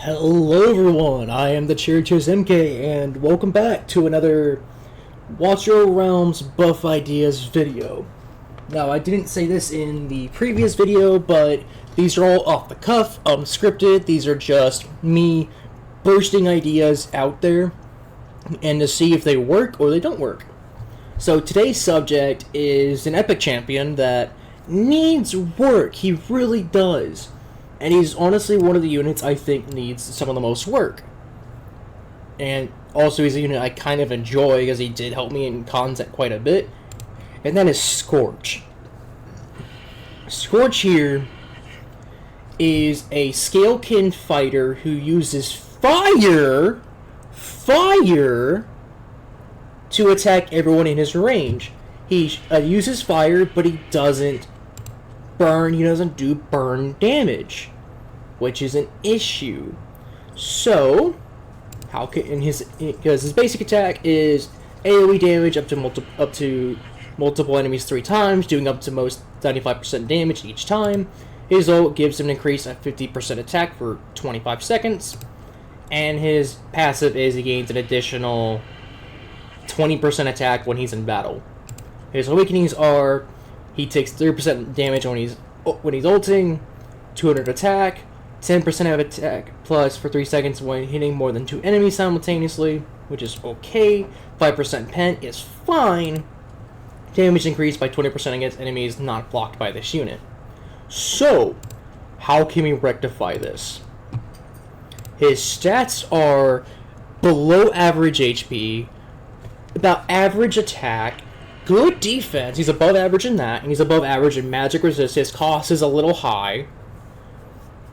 Hello everyone, I am the Cheerios MK, and welcome back to another Watch Your Realms Buff Ideas video. Now, I didn't say this in the previous video, but these are all off the cuff, unscripted. These are just me bursting ideas out there, and to see if they work or they don't work. So today's subject is an epic champion that needs work. He really does. And he's honestly one of the units I think needs some of the most work. And also he's a unit I kind of enjoy because he did help me in content quite a bit. And that is Scorch. Scorch here is a Scalekin fighter who uses fire to attack everyone in his range. He uses fire, but he doesn't burn. He doesn't do burn damage, which is an issue. So, how can because his basic attack is AoE damage up to multiple enemies 3 times, doing up to most 95% damage each time. His ult gives him an increase at 50% attack for 25 seconds, and his passive is he gains an additional 20% attack when he's in battle. His awakenings are he takes 30% damage when he's ulting, 200 attack, 10% of attack plus for 3 seconds when hitting more than 2 enemies simultaneously, which is okay. 5% pen is fine. Damage increased by 20% against enemies not blocked by this unit. So, how can we rectify this? His stats are below average HP, about average attack, good defense. He's above average in that, and he's above average in magic resist. His cost is a little high.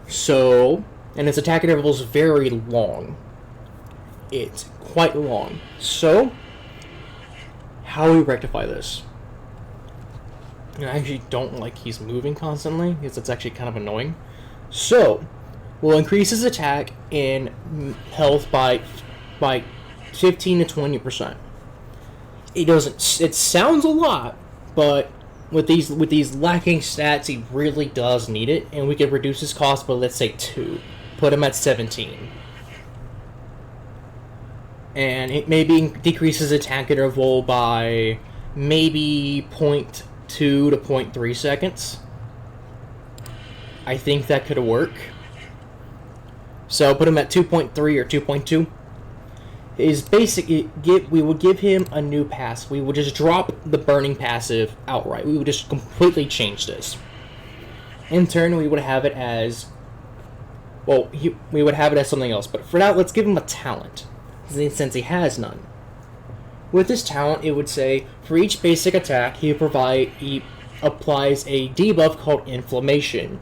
So, and his attack interval is very long. It's quite long. So, how do we rectify this? I actually don't like he's moving constantly, because it's actually kind of annoying. So, we'll increase his attack and health by 15 to 20%. It sounds a lot, but with these lacking stats, he really does need it, and we could reduce his cost by, let's say, 2. Put him at 17. And it maybe decreases attack interval by maybe 0.2 to 0.3 seconds. I think that could work. So put him at 2.3 or 2.2. His basic, we would give him a new pass. We would just drop the burning passive outright. We would just completely change this. In turn, we would have it as, well, we would have it as something else. But for now, let's give him a talent, since he has none. With this talent, it would say, for each basic attack, he applies a debuff called Inflammation.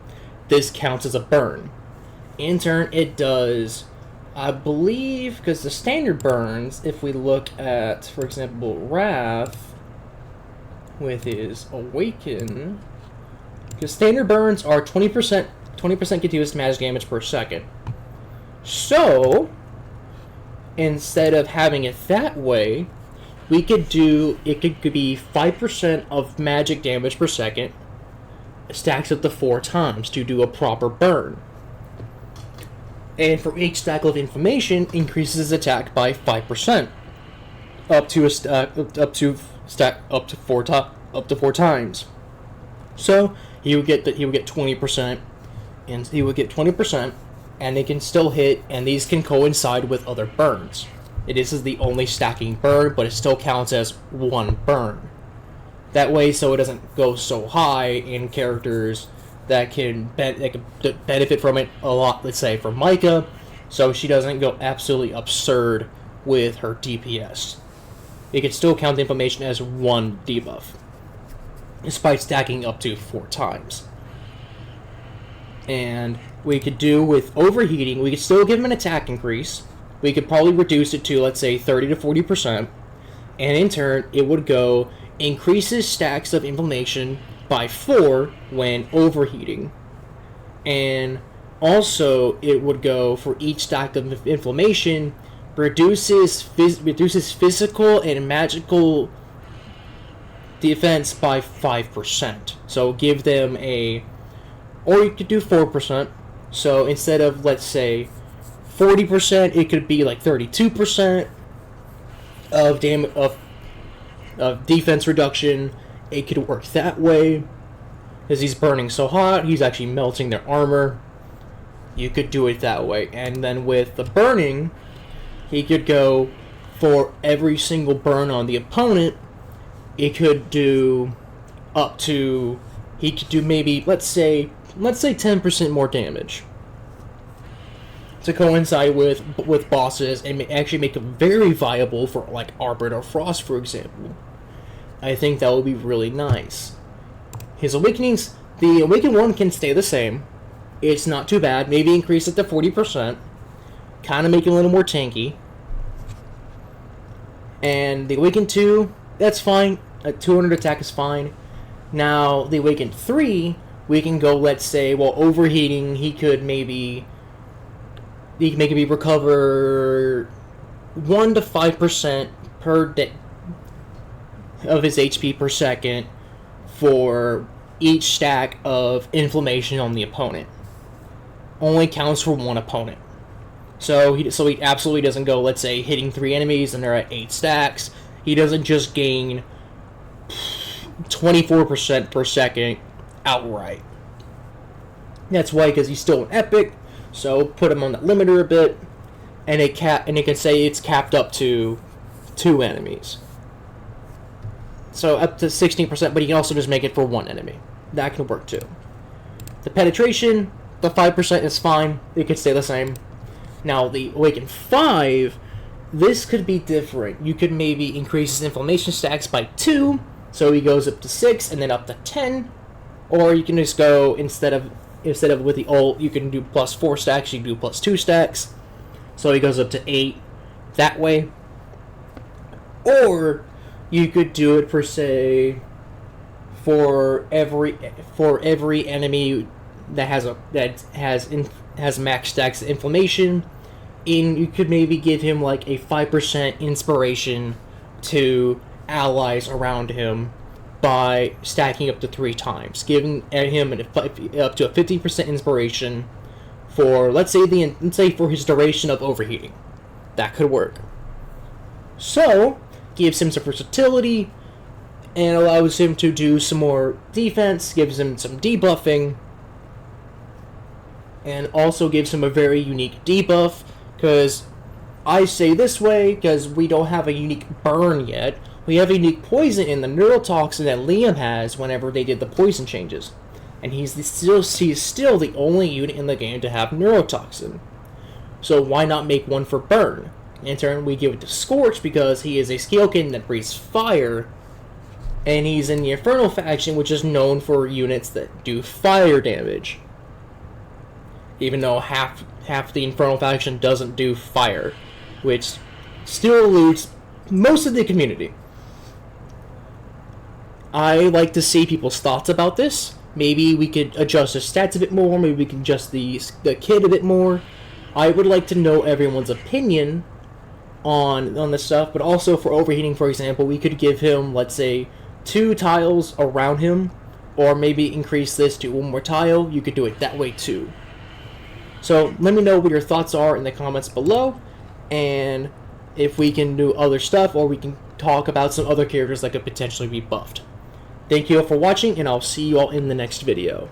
This counts as a burn. In turn, it does, I believe, because the standard burns, if we look at, for example, Wrath with his Awaken, because standard burns are 20% continuous magic damage per second. So, instead of having it that way, we could do, it could be 5% of magic damage per second, stacks up to 4 times to do a proper burn. And for each stack of inflammation, increases his attack by 5%, up to 4 times. So he would get 20%, and he would get 20%, and they can still hit, and these can coincide with other burns. This is the only stacking burn, but it still counts as one burn. That way, so it doesn't go so high in characters that can benefit from it a lot, let's say for Micah, so she doesn't go absolutely absurd with her DPS. It can still count the inflammation as one debuff, despite stacking up to 4 times. And we could do with overheating, we could still give him an attack increase. We could probably reduce it to, let's say, 30 to 40%, and in turn, it would go increases stacks of inflammation by 4 when overheating, and also it would go for each stack of inflammation reduces physical and magical defense by 5%. So give them a, or you could do 4%. So instead of, let's say, 40%, it could be like 32% of defense reduction. It could work that way. Because he's burning so hot, he's actually melting their armor. You could do it that way. And then with the burning, he could go for every single burn on the opponent. It could do up to, he could do maybe, let's say 10% more damage to coincide with bosses and actually make them very viable for like Arbiter Frost, for example. I think that would be really nice. His awakenings, the awakened one can stay the same. It's not too bad. Maybe increase it to 40%. Kind of make it a little more tanky. And the awakened 2, that's fine. A 200 attack is fine. Now, the awakened 3, we can go, let's say, while overheating, he could maybe recover 1 to 5% per day of his HP per second for each stack of inflammation on the opponent. Only counts for one opponent. So he absolutely doesn't go, let's say, hitting 3 enemies and they're at 8 stacks. He doesn't just gain 24% per second outright. That's why, because he's still an epic, so put him on the limiter a bit, and it can say it's capped up to 2 enemies. So up to 16%, but you can also just make it for 1 enemy. That can work too. The penetration, the 5% is fine. It could stay the same. Now the Awakened 5, this could be different. You could maybe increase his inflammation stacks by 2, so he goes up to 6 and then up to 10. Or you can just go, instead of with the ult, you can do plus 4 stacks, you can do plus 2 stacks. So he goes up to 8 that way. Or you could do it, per se, for every enemy that has max stacks of inflammation. You could maybe give him like a 5% inspiration to allies around him by stacking up to 3 times, giving him up to a 15% inspiration for, let's say for his duration of overheating. That could work. So gives him some versatility and allows him to do some more defense, gives him some debuffing, and also gives him a very unique debuff, because I say this way because we don't have a unique burn yet. We have a unique poison in the neurotoxin that Liam has whenever they did the poison changes. And he's still the only unit in the game to have neurotoxin. So why not make one for burn? In turn, we give it to Scorch because he is a Scalekin that breathes fire, and he's in the Infernal faction, which is known for units that do fire damage. Even though half the Infernal faction doesn't do fire, which still eludes most of the community. I like to see people's thoughts about this. Maybe we could adjust the stats a bit more, maybe we can adjust the kit a bit more. I would like to know everyone's opinion on this stuff, but also for overheating, for example, we could give him, let's say, 2 tiles around him, or maybe increase this to 1 more tile. You could do it that way too. So let me know what your thoughts are in the comments below, and if we can do other stuff, or we can talk about some other characters that could potentially be buffed. Thank you all for watching, and I'll see you all in the next video.